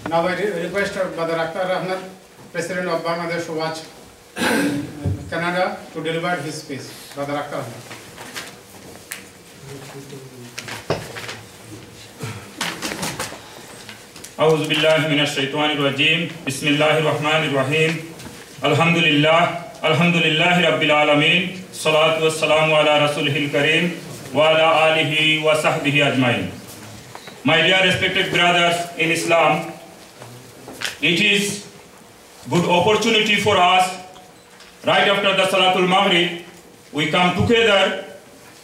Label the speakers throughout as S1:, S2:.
S1: Now I request Brother Akhtar Ahmed, President of Bangladesh Watch Canada, to deliver his speech. Brother Akhtar Ahmed.
S2: أعوذ بالله من الشيطان الرجيم بسم الله الرحمن الرحيم الحمد لله رب العالمين الصلاة والسلام على رسوله الكريم وعلى آله وصحبه أجمعين. My dear respected brothers in Islam, it is good opportunity for us. Right after the Salatul Maghrib, we come together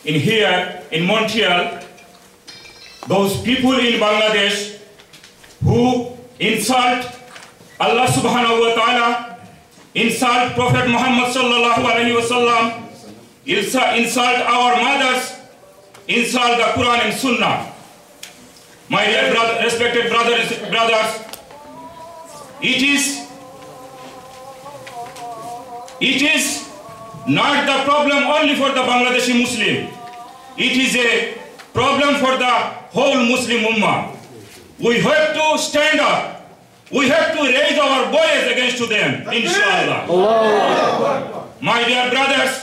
S2: in here in Montreal. Those people in Bangladesh who insult Allah subhanahu wa ta'ala, insult Prophet Muhammad sallallahu alayhi wa sallam, insult our mothers, insult the Quran and Sunnah. My dear respected brothers, it is not the problem only for the Bangladeshi Muslim. It is a problem for the whole Muslim Ummah. We have to stand up. We have to raise our voice against them, inshallah. My dear brothers,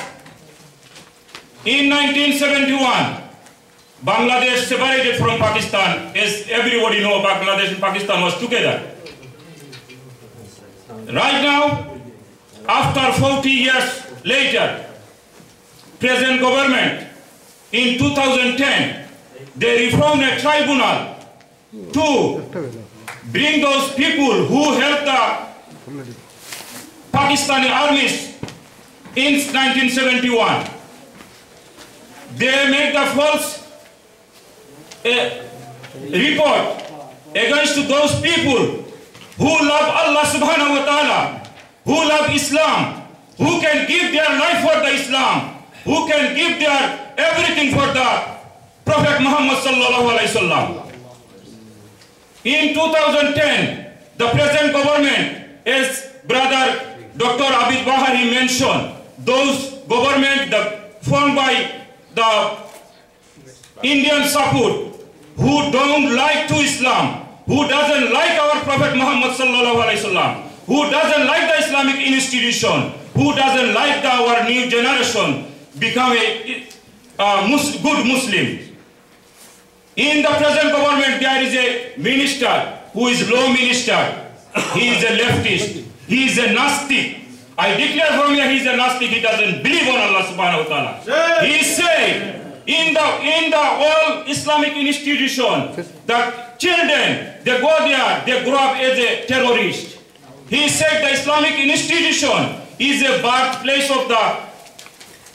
S2: in 1971, Bangladesh separated from Pakistan. As everybody knows, Bangladesh and Pakistan was together. Right now, after 40 years later, present government, in 2010, they reformed a tribunal to bring those people who helped the Pakistani armies in 1971. They made the false report against those people who love Allah subhanahu wa ta'ala, who love Islam, who can give their life for the Islam, who can give their everything for the Prophet Muhammad sallallahu alayhi wa sallam. In 2010, the present government, as Brother Dr. Abid Bahari mentioned, those government formed by the Indian support, who don't like to Islam, who doesn't like our Prophet Muhammad sallallahu alaihi wasallam, who doesn't like the Islamic institution, who doesn't like our new generation, become a good Muslim. In the present government, there is a minister who is law minister. He is a leftist. He is a Nastik. I declare from here, he is a Nastik. He doesn't believe on Allah subhanahu wa ta'ala. He said, in the all Islamic institution, the children, they go there, they grow up as a terrorist. He said the Islamic institution is a birthplace of the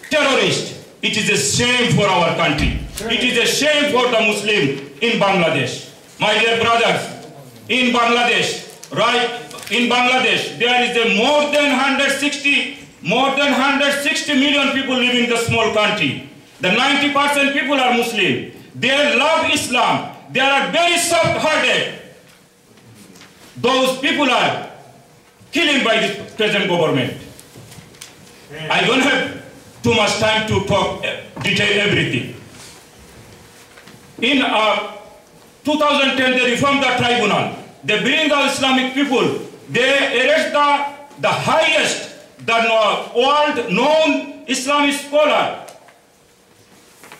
S2: terrorist. It is a shame for our country. It is a shame for the Muslim in Bangladesh. My dear brothers, in Bangladesh, there is more than 160 million people live in the small country. The 90% people are Muslim. They love Islam. They are very soft-hearted. Those people are killing by the present government. I don't have too much time to talk, detail everything. In 2010, they reformed the tribunal. They bring the Islamic people. They arrest the highest, the world-known Islamic scholar.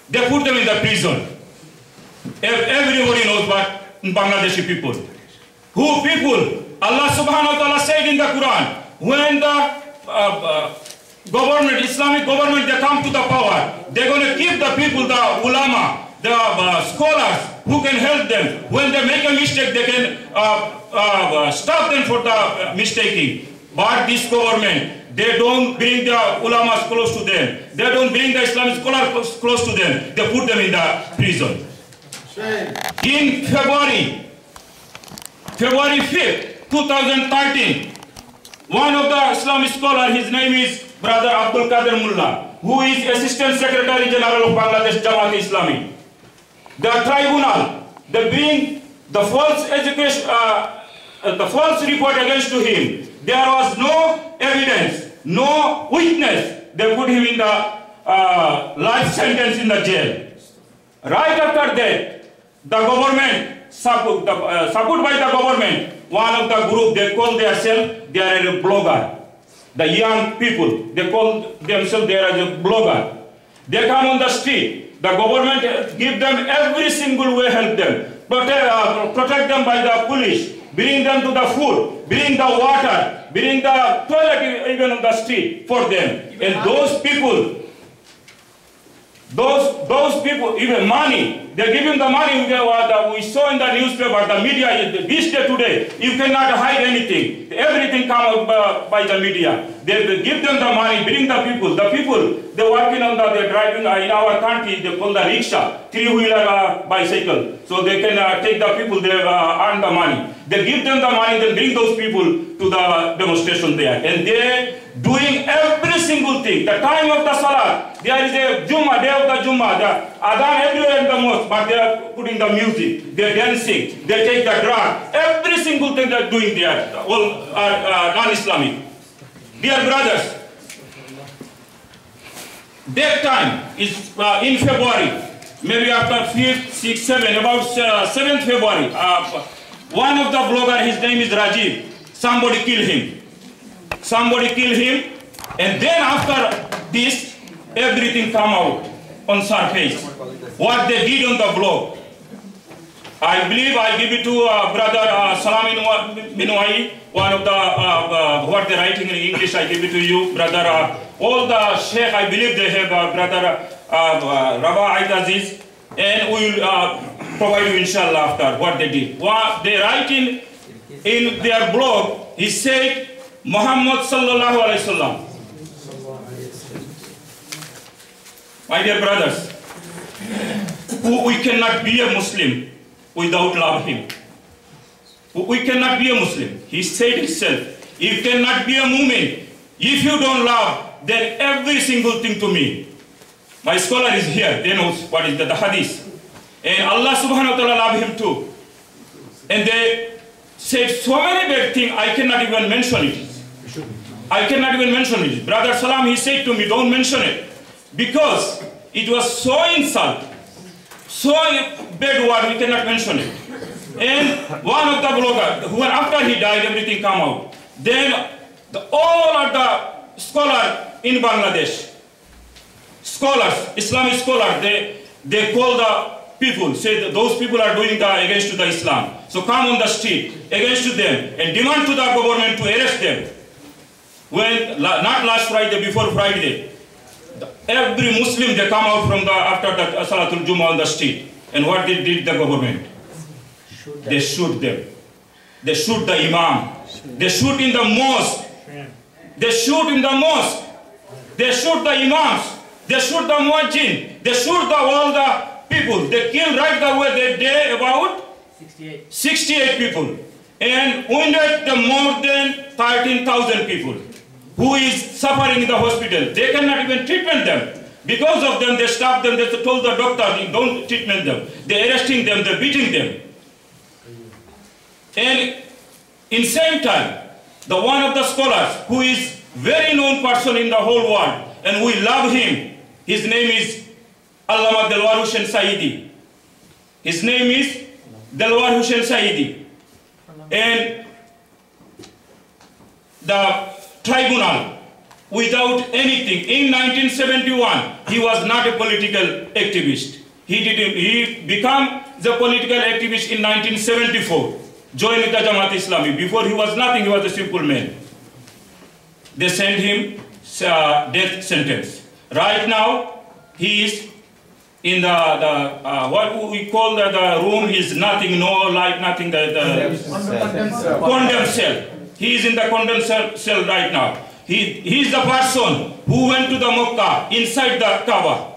S2: They put them in the prison. Everybody knows what Bangladeshi people. Who people? Allah subhanahu wa ta'ala said in the Quran, when the government, Islamic government, they come to the power, they're going to give the people, the ulama, the scholars who can help them. When they make a mistake, they can stop them for the mistaking. But this government, they don't bring the ulamas close to them. They don't bring the Islamic scholars close to them. They put them in the prison. In February 5th, 2013, one of the Islamic scholars, his name is Brother Abdul Qadir Mullah, who is Assistant Secretary General of Bangladesh Jamaat Islami. The tribunal, they bring the false report against him. There was no evidence, no witness. They put him in the life sentence in the jail. Right after that, the government support by the government. One of the group, they call themselves, they are a blogger. The young people, they call themselves, they are a blogger. They come on the street. The government give them every single way, help them. Protect them by the police. Bring them to the food. Bring the water. Bring the toilet even on the street for them. And those people, even money, they give him the money we saw in the newspaper, the media, this day today, you cannot hide anything. Everything comes out by the media. They give them the money, bring the people. The people, they're working on they're driving in our country, they call the rickshaw, three-wheeler bicycle. So they can take the people, they earn the money. They give them the money, then bring those people to the demonstration there. And they're doing every single thing. The time of the Salah, there is a Jummah, day of the Jummah, the Adhan everywhere in the mosque, but they are putting the music, they're dancing, they take the drug. Every single thing they're doing there, all are non-Islamic. Dear brothers, that time is in February, maybe after 5th, 6th, 7th, about 7th February. One of the bloggers, his name is Rajiv. Somebody killed him. Somebody killed him, and then after this, everything come out on surface. What they did on the blog. I believe I give it to brother Salam Minwai, one of the what they're writing in English. I give it to you, brother. All the sheikh, I believe they have brother Rabah Aid Aziz, and we will provide you inshallah after what they did. What they write in their blog, he said, Muhammad sallallahu alaihi wasallam. My dear brothers, we cannot be a Muslim without love him. We cannot be a Muslim. He said himself, you cannot be a mu'min if you don't love, then every single thing to me. My scholar is here, they know what is the hadith. And Allah subhanahu wa ta'ala love him too. And they said so many bad things, I cannot even mention it. I cannot even mention it. Brother Salam, he said to me, don't mention it. Because it was so insult, so bad word, we cannot mention it. And one of the bloggers, who after he died, everything come out. Then all of the scholars in Bangladesh, scholars, Islamic scholars, they call the people, say that those people are doing against the Islam. So come on the street against them and demand to the government to arrest them. When, not last Friday, before Friday, every Muslim, they come out from after the Salatul Jummah on the street. And what did the government? They shoot them. They shoot the imam. They shoot in the mosque. They shoot in the mosque. They shoot the imams. They shoot the muezzin. They shoot all the people. They killed right away that day about 68 people. And wounded more than 13,000 people who is suffering in the hospital. They cannot even treatment them. Because of them, they stopped them. They told the doctor, don't treatment them. They're arresting them. They're beating them. And in same time, the one of the scholars who is very known person in the whole world, and we love him, his name is Allama Delwar Hussain Saidi. His name is Delwar Hussain Saidi. And the tribunal, without anything, in 1971, he was not a political activist. He became the political activist in 1974, joined the Jamaat Islami. Before he was nothing, he was a simple man. They sent him death sentence. Right now, he is in what we call the room is nothing, no light, nothing, condemned cell. He is in the condemned cell right now. He is the person who went to the Makkah, inside the Kaaba.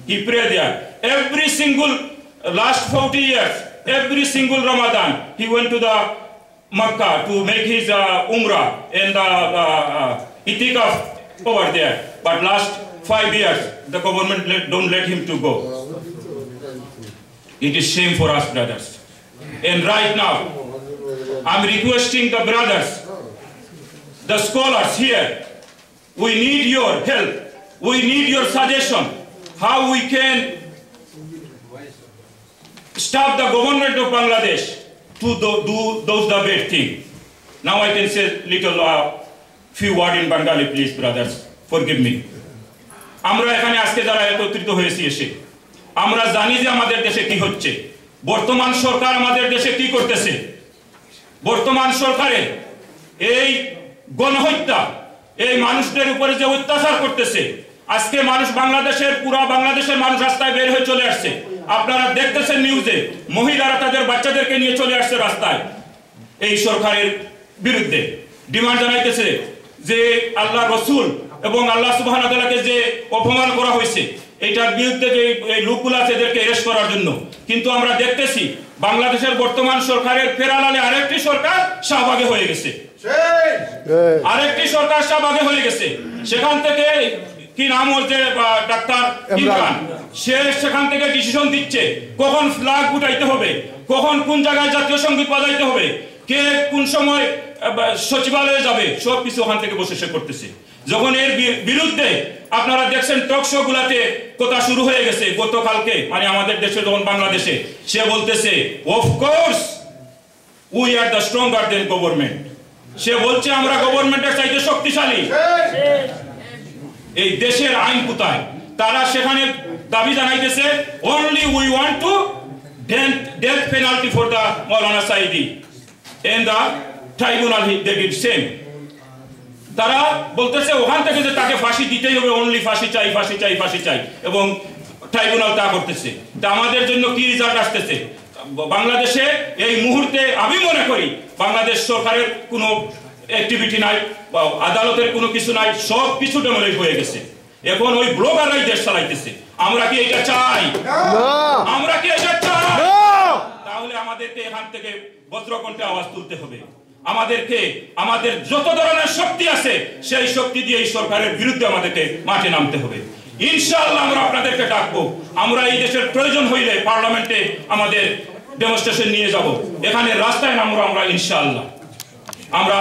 S2: He prayed there. Every single, last 40 years, every single Ramadan, he went to the Makkah to make his Umrah and Itikaf over there. But last 5 years, the government don't let him to go. It is shame for us, brothers. And right now, I'm requesting the brothers, the scholars here, we need your help. We need your suggestion. How we can stop the government of Bangladesh to do those the bad thing. Now I can say little few word in Bengali, please, brothers. Forgive me. আমরা এখানে আজকে যারা একত্রিত হয়েছি এসে আমরা জানি যে আমাদের দেশে কি হচ্ছে, বর্তমান সরকার আমাদের দেশে কি করতেছে। বর্তমান সরকারে এই গণহত্যা, এই মানুষদের উপরে যে অত্যাচার করতেছে, আজকে মানুষ পুরো বাংলাদেশের মানুষ রাস্তায় বের হয়ে চলে আসছে। আপনারা দেখতেছেন নিউজে, মহিলারা তাদের বাচ্চাদেরকে নিয়ে চলে আসছে রাস্তায় এই সরকারের বিরুদ্ধে, ডিমান্ড জানাইতেছে যে আল্লাহ রসুল এবং আল্লাহ সুবহানাহু ওয়া তাআলাকে যে অপমান করা হয়েছে এইটার বিরুদ্ধে যে এই লোকগুলো আছে এদেরকে অ্যারেস্ট করার জন্য। কিন্তু আমরা দেখতেছি বাংলাদেশের বর্তমান সরকারের ফেরালালে আরেকটি সরকার শাহবাগে হয়ে গেছে, আরেকটি সরকার শাহবাগে হয়ে গেছে। সেখান থেকে কি নাম হচ্ছে ডাক্তার ইমরান, সে সেখান থেকে ডিসিশন দিচ্ছে কখন ফ্ল্যাগ উঠাইতে হবে, কখন কোন জায়গায় জাতীয় সঙ্গীত বাজাইতে হবে, কে কোন সময় সচিবালয়ে যাবে, সবকিছু ওখান থেকে বসে সে করতেছে। যখন এর বিরুদ্ধে আপনারা দেখছেন টক শো গুলাতে কথা শুরু হয়ে গেছে গতকালকে, মানে আমাদের দেশে যখন বাংলাদেশে সে বলতেছে of course we are the stronger than government, সে বলছে আমরা গভর্নমেন্টের চাইতে শক্তিশালী। এই দেশের আইন কোথায়? তারা সেখানে দাবি জানাইতেছে only we want to death penalty for the Maulana Saidi and the tribunal they did same. তারা বলতেছে ওখান থেকে যে তাকে ফাঁসি দিতেই হবে, অনলি ফাঁসি চাই, ফাঁসি চাই, ফাঁসি চাই, এবং ট্রাইব্যুনাল তা করতেছে। তা আমাদের জন্য কি রেজাল্ট আসতেছে? বাংলাদেশে এই মুহূর্তে আমি মনে করি বাংলাদেশ সরকারের কোনো অ্যাক্টিভিটি নাই, আদালতের কোনো কিছু নাই, সব কিছু ডেমোলিশ হয়ে গেছে। এখন ওই ব্লগাররাই দেশ চালাইতেছে। আমরা কি এটা চাই? আমরা কি এটা চাই? তাহলে আমাদেরকে এখান থেকে বজ্রকণ্ঠে আওয়াজ তুলতে হবে। আমাদেরকে আমাদের যত ধরনের শক্তি আছে সেই শক্তি দিয়ে এই সরকারের বিরুদ্ধে আমাদেরকে মাঠে নামতে হবে। ইনশাআল্লাহ আমরা আপনাদেরকে ডাকবো। আমরা এই দেশের প্রয়োজন হইলে পার্লামেন্টে আমাদের ডেমনস্ট্রেশন নিয়ে যাব, এখানে রাস্তায় নামবো আমরা ইনশাআল্লাহ। আমরা